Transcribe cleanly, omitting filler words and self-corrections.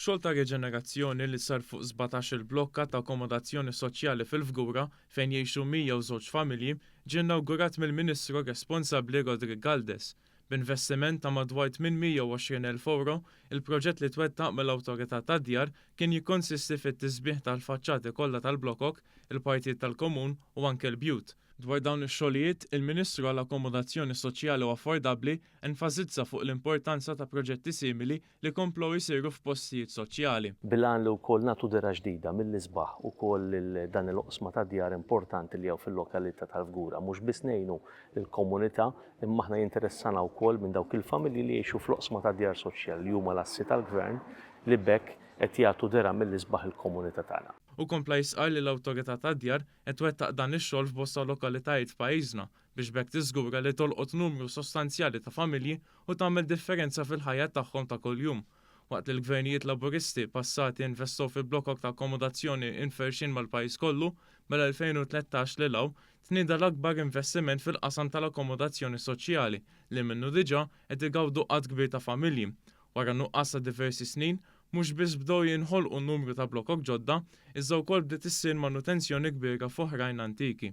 Xogħol ta' reġenerazzjoni li sar fuq 17 il-blokka ta' akkomodazzjoni soċjali fil-Fgura fejn jgħixu 102 familji ġie inawgurat mill-Ministru responsabbli Rodrigue Galdes. B'investiment ta' madwar 820,000 euro, il-proġett li twettaq mill-Awtorità tad-Djar kien jikkonsisti fit-tisbieħ tal-faċċati kollha tal-blokok, il-partijiet tal-komun u anke l-bjut. Dwar dawn ix-xogħlijiet, il-Ministru għall-Akkomodazzjoni Soċjali u Affordabbli enfasizza fuq l-importanza ta' proġetti simili li komplew jsiru f'postijiet soċjali. Bilan li wkoll nagħtu dera ġdida mill-isbaħ ukoll dan il-oqsma ta' djar importanti li jew fil-lokalità tal-Fgura mhux biss ngħinu lill-komunità imma aħna jinteressana wkoll minn dawk il-familji li jgħixu fl-oqsma ta' djar soċjali li huma l-assi tal-Gvern li bekk qed jagħtu dera mill-isbaħ il-komunità tagħna. U kompla jisqal li l-Awtorità tad-Djar qed twettaq dan ix-xogħol f'bosta lokalitajiet f'pajjiżna biex bekk tiżgura li tolqot numru sostanzjali ta' familji u tagħmel differenza fil-ħajja tagħhom ta' kuljum. Waqt li l-gvernijiet laburisti passati investow fil-blokok ta' akkomodazzjoni inferxin mal-pajjiż kollu, mill-2013 li law tnieda l-akbar investiment fil-qasam tal-akkomodazzjoni soċjali li minnu diġà qed igawdu qatt kbir ta' familji. Wara nuqqas ta' diversi snin, mhux biss bdew jinħolqu n-numru ta' blokok ġodda, iżda wkoll bdiet issir manutenzjoni kbira f'oħrajn antiki.